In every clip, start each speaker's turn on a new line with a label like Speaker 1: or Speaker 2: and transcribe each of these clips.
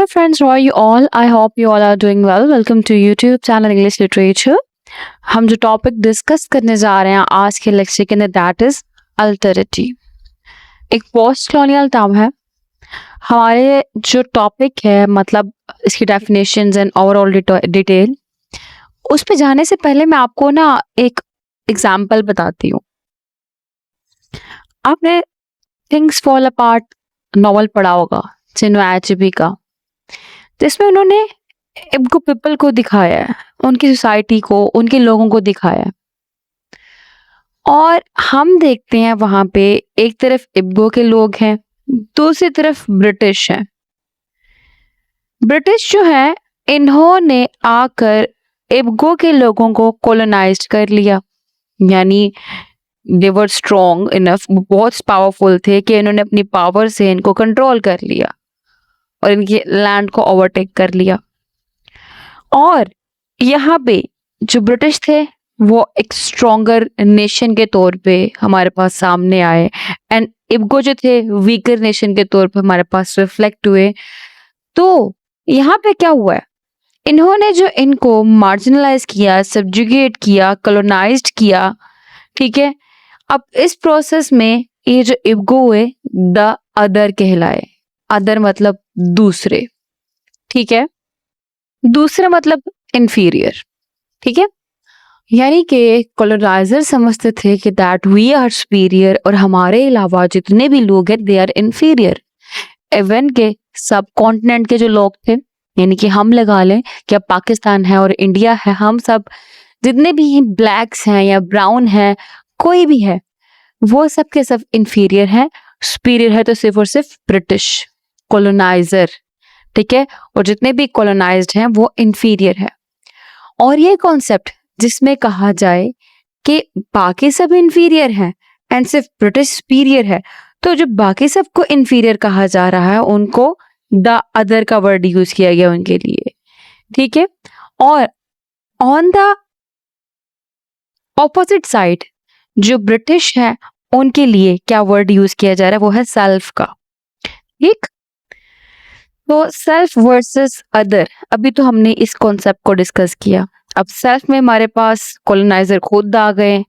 Speaker 1: friends, how are you all? I hope you all are doing well. Welcome to YouTube channel English Literature. हम जो topic discuss करने जा रहे हैं आज के लेक्चर के अंदर दैट इज अल्टरिटी। एक पोस्ट कॉलोनियल टर्म है। हमारे जो टॉपिक है मतलब इसकी डेफिनेशंस एंड ओवरऑल डिटेल, उस पे जाने से पहले मैं आपको ना एक एग्जांपल बताती हूँ। आपने थिंग्स फॉल अपार्ट नॉवल पढ़ा होगा चिन्हो एचबी का, जिसमें उन्होंने इब्गो पीपल को दिखाया है, उनकी सोसाइटी को, उनके लोगों को दिखाया है। और हम देखते हैं वहां पे एक तरफ इब्गो के लोग हैं, दूसरी तरफ ब्रिटिश है। ब्रिटिश जो है इन्होंने आकर इब्गो के लोगों को कॉलोनाइज कर लिया, यानी दे वर स्ट्रॉन्ग इनफ, बहुत पावरफुल थे कि इन्होंने अपनी पावर से इनको कंट्रोल कर लिया और इनके लैंड को ओवरटेक कर लिया। और यहाँ पे जो ब्रिटिश थे वो एक स्ट्रॉन्गर नेशन के तौर पे हमारे पास सामने आए एंड इब्गो जो थे वीकर नेशन के तौर पे हमारे पास रिफ्लेक्ट हुए। तो यहाँ पे क्या हुआ है, इन्होंने जो इनको मार्जिनलाइज किया, सब्जुगेट किया, कॉलोनाइज्ड किया, ठीक है। अब इस प्रोसेस में ये जो इब्गो हुए द अदर कहलाए। अदर मतलब दूसरे, ठीक है। दूसरे मतलब इंफीरियर, ठीक है। यानी कि कॉलोनाइजर समझते थे कि दैट वी आर सुपीरियर और हमारे अलावा जितने भी लोग हैं दे आर इंफीरियर। इवन के सब कॉन्टिनेंट के जो लोग थे, यानी कि हम लगा लें कि अब पाकिस्तान है और इंडिया है, हम सब जितने भी ब्लैक्स हैं या ब्राउन हैं, कोई भी है, वो सब के सब इंफीरियर है। सुपीरियर है तो सिर्फ और सिर्फ ब्रिटिश कॉलोनाइजर, ठीक है। और जितने भी कॉलोनाइज्ड हैं वो इंफीरियर है। और ये कॉन्सेप्ट जिसमें कहा जाए कि बाकी सब इंफीरियर हैं एंड सिर्फ ब्रिटिश सुपीरियर है, तो जो बाकी सबको इंफीरियर कहा जा रहा है उनको द अदर का वर्ड यूज किया गया उनके लिए, ठीक है। और ऑन द ऑपोजिट साइड जो ब्रिटिश है उनके लिए क्या वर्ड यूज किया जा रहा है, वो है सेल्फ का, ठीक। तो सेल्फ वर्सेस अदर, अभी तो हमने इस कॉन्सेप्ट को डिस्कस किया। अब सेल्फ में हमारे पास कॉलोनाइजर खुद आ गए,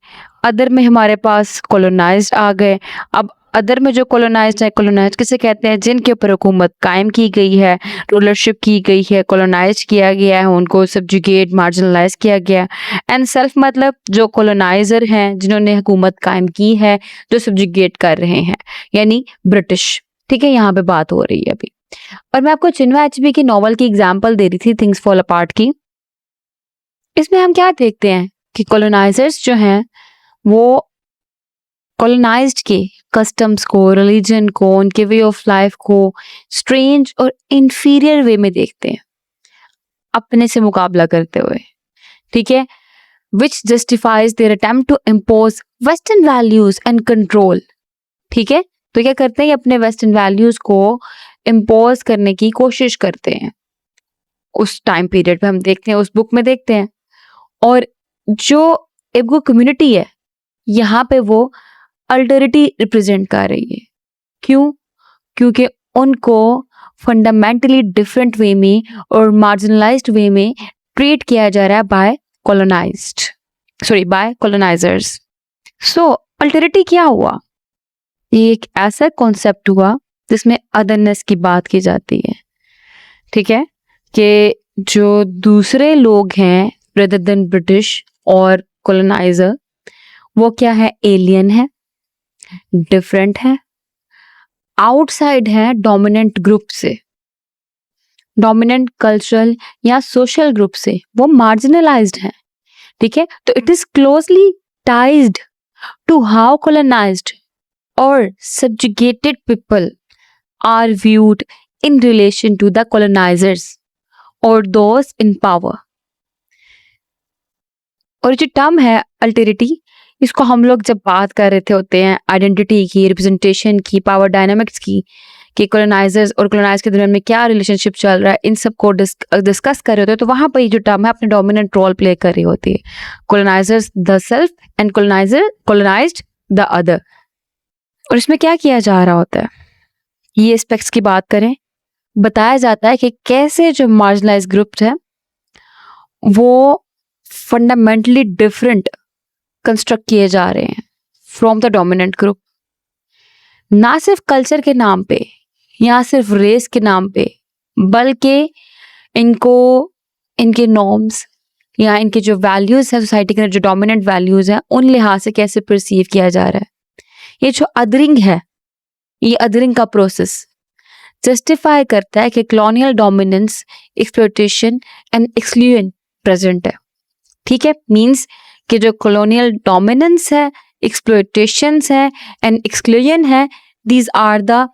Speaker 1: अदर में हमारे पास कॉलोनाइज्ड आ गए। अब अदर में जो कॉलोनाइज्ड है, कॉलोनाइज्ड किसे कहते हैं, जिनके ऊपर हुकूमत कायम की गई है, रूलरशिप की गई है, कॉलोनाइज किया गया है, उनको सब्जुगेट मार्जिनलाइज किया गया। एंड सेल्फ मतलब जो कॉलोनाइजर हैं, जिन्होंने हुकूमत कायम की है, जो सब्जुगेट कर रहे हैं, यानी ब्रिटिश, ठीक है। यहाँ पे बात हो रही है अभी। और मैं आपको चिन्हो एचबी की नॉवल की एग्जांपल दे रही थी थिंग्स फॉल अपार्ट की। इसमें हम क्या देखते हैं कि कॉलोनाइजर्स जो हैं वो कॉलोनाइज्ड के कस्टम्स को, रिलीजन को, उनके वे ऑफ लाइफ को स्ट्रेंज और इंफीरियर वे में देखते हैं, अपने से मुकाबला करते हुए, ठीक है। Which justifies their attempt to impose western values and control, ठीक है। तो क्या करते हैं, अपने वेस्टर्न वैल्यूज को इम्पोज करने की कोशिश करते हैं। उस टाइम पीरियड पे हम देखते हैं, उस बुक में देखते हैं। और जो इब्गो कम्युनिटी है यहाँ पे वो अल्टरिटी रिप्रेजेंट कर रही है। क्यों? क्योंकि उनको फंडामेंटली डिफरेंट वे में और मार्जिनलाइज्ड वे में ट्रीट किया जा रहा है बाय कॉलोनाइजर्स। सो अल्टरिटी क्या हुआ, ये एक ऐसा कॉन्सेप्ट हुआ जिसमें अदरनेस की बात की जाती है, ठीक है। कि जो दूसरे लोग हैं रेदर देन ब्रिटिश और कॉलोनाइजर, वो क्या है, एलियन है, डिफरेंट है, आउटसाइड है डोमिनेंट ग्रुप से, डोमिनेंट कल्चरल या सोशल ग्रुप से, वो मार्जिनलाइज्ड है, ठीक है। तो इट इज क्लोजली टाइज्ड टू हाउ कॉलोनाइज्ड और subjugated people are viewed in relation to the colonizers or those in power। और जो टर्म है अल्टरिटी, इसको हम लोग जब बात कर रहे थे होते हैं आइडेंटिटी की, रिप्रेजेंटेशन की, पावर डायनामिक्स की, कि कॉलोनाइजर्स और कॉलोनाइज के दरमियान में क्या रिलेशनशिप चल रहा है, इन सब को डिस्कस कर रहे होते हैं। तो वहां पर जो टर्म है अपने डोमिनेंट रोल प्ले कर रही होती है, colonisers the self and colonised the other. और इसमें क्या किया जा रहा होता है, ये एस्पेक्ट्स की बात करें, बताया जाता है कि कैसे जो मार्जिनलाइज ग्रुप्स हैं वो फंडामेंटली डिफरेंट कंस्ट्रक्ट किए जा रहे हैं फ्रॉम द डोमिनेंट ग्रुप, ना सिर्फ कल्चर के नाम पे या सिर्फ रेस के नाम पे, बल्कि इनको इनके नॉर्म्स या इनके जो वैल्यूज है सोसाइटी के जो डोमिनेंट वैल्यूज हैं उन लिहाज से कैसे परसीव किया जा रहा है। ये जो अदरिंग है, ये अदरिंग का प्रोसेस जस्टिफाई करता है कि colonial dominance, exploitation and exclusion present है। ठीक है, मींस कि जो कॉलोनियल डोमिनेंस है, एक्सप्लॉयटेशंस है एंड एक्सक्लूजन है, these are the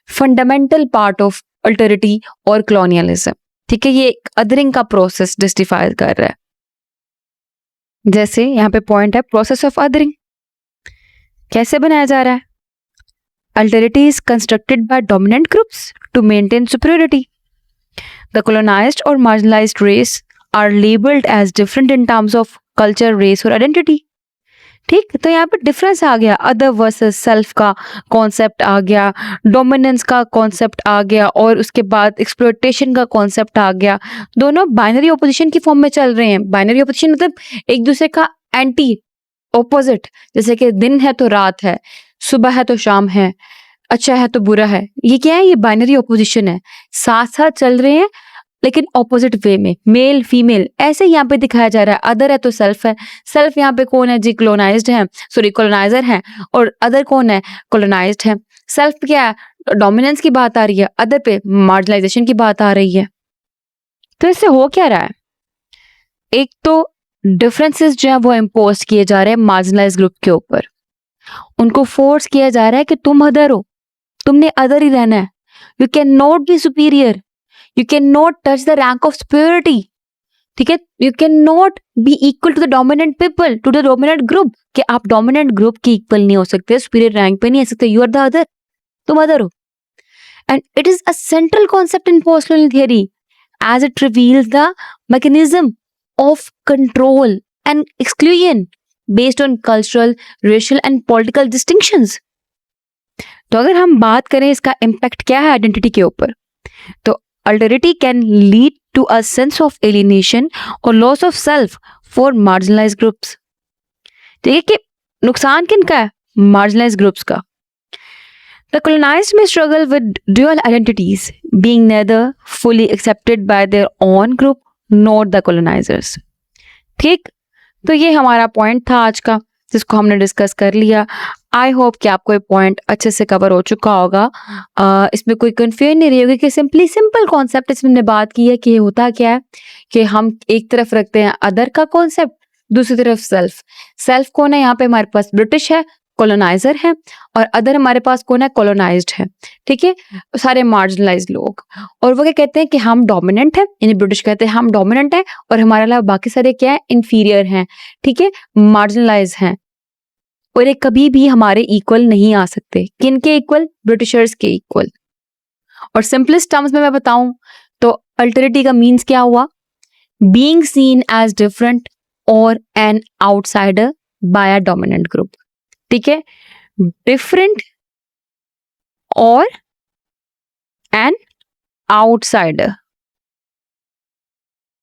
Speaker 1: fundamental part of alterity और कॉलोनियलिज्म। ठीक है, ये एक अदरिंग का प्रोसेस जस्टिफाई कर रहा है। जैसे यहाँ पे पॉइंट है प्रोसेस ऑफ अदरिंग कैसे बनाया जा रहा है। Alterity is constructed by dominant groups to maintain superiority. The colonized or marginalized race are labeled as different in terms of culture, race और identity. ठीक, तो यहाँ पे डिफरेंस आ गया, अदर वर्सेस सेल्फ का कॉन्सेप्ट आ गया, डोमिनेंस का कॉन्सेप्ट आ गया और उसके बाद एक्सप्लॉयटेशन का कॉन्सेप्ट आ गया। दोनों बाइनरी ओपोजिशन की फॉर्म में चल रहे हैं। बाइनरी ओपोजिशन मतलब एक दूसरे का एंटी ऑपोजिट, जैसे कि दिन है तो रात है, सुबह है तो शाम है, अच्छा है तो बुरा है। ये क्या है? ये बाइनरी ऑपोजिशन है, साथ साथ चल रहे हैं लेकिन ऑपोजिट वे में, मेल फीमेल ऐसे यहाँ पे दिखाया जा रहा है। अदर है तो सेल्फ है, सेल्फ यहाँ पे कौन है जी? कॉलोनाइज्ड है, सॉरी कॉलोनाइजर है, और अदर कौन है? कॉलोनाइज्ड है। सेल्फ क्या है? डोमिनेंस की बात आ रही है, अदर पे मार्जिनलाइजेशन की बात आ रही है। तो इससे हो क्या रहा है? एक तो डिफरेंसेस जो है वो इम्पोज किए जा रहे हैं मार्जिनलाइज ग्रुप के ऊपर, उनको फोर्स किया जा रहा है कि तुम अदर हो, तुमने अदर ही रहना है, you can not be superior, you can not touch the rank of superiority. ठीक है, you can not be equal to the dominant people, to the dominant group, कि आप डोमिनेंट ग्रुप के इक्वल नहीं हो सकते, सुपीरियर रैंक पे नहीं आ सकते, यू आर द अदर, तुम अदर हो। And it is a central concept in post-colonial theory as it reveals the mechanism of control and exclusion based on cultural, racial and political distinctions. तो अगर हम बात करें इसका इम्पैक्ट क्या है आइडेंटिटी के ऊपर, तो alterity can lead to a sense of alienation और loss of self for marginalised groups. देखिए कि नुकसान किनका है? मार्जिनलाइज्ड ग्रुप्स का। The colonized may struggle with dual identities, being neither fully accepted by their own group nor the colonizers. ठीक, तो ये हमारा पॉइंट था आज का, जिसको हमने डिस्कस कर लिया। आई होप कि आपको ये पॉइंट अच्छे से कवर हो चुका होगा, इसमें कोई कंफ्यूजन नहीं रही होगी कि सिंपल कॉन्सेप्ट इसमें हमने बात की है कि होता क्या है कि हम एक तरफ रखते हैं अदर का कॉन्सेप्ट, दूसरी तरफ सेल्फ। सेल्फ कौन है? यहाँ पे हमारे पास ब्रिटिश है, कॉलोनाइजर है, और अदर हमारे पास कौन है? कॉलोनाइज्ड है। ठीक है, सारे मार्जिनलाइज्ड लोग, और वो क्या कहते हैं कि हम डोमिनेंट है, यानी ब्रिटिश कहते हैं हम डोमिनेंट है और हमारे अलावा बाकी सारे क्या है? इंफीरियर हैं। ठीक है, मार्जिनलाइज हैं, और ये कभी भी हमारे इक्वल नहीं आ सकते। किन के इक्वल? ब्रिटिशर्स के इक्वल। और सिंपलेस्ट टर्म्स में मैं बताऊं तो अल्टरिटी का मीन्स क्या हुआ? बीइंग सीन एज डिफरेंट और an outsider by a dominant group. ठीक है, डिफरेंट और an outsider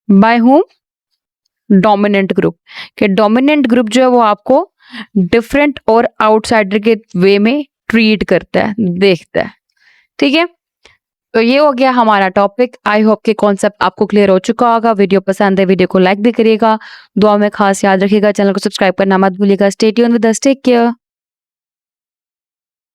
Speaker 1: by home? Dominant group. कि डोमिनेंट ग्रुप जो है वो आपको डिफरेंट और आउटसाइडर के वे में ट्रीट करता है, देखता है। ठीक है, तो ये हो गया हमारा टॉपिक। आई होप कि कॉन्सेप्ट आपको क्लियर हो चुका होगा। वीडियो पसंद है, वीडियो को लाइक भी करिएगा, दुआ में खास याद रखिएगा, चैनल को सब्सक्राइब करना मत भूलिएगा। Stay tuned with us, take care.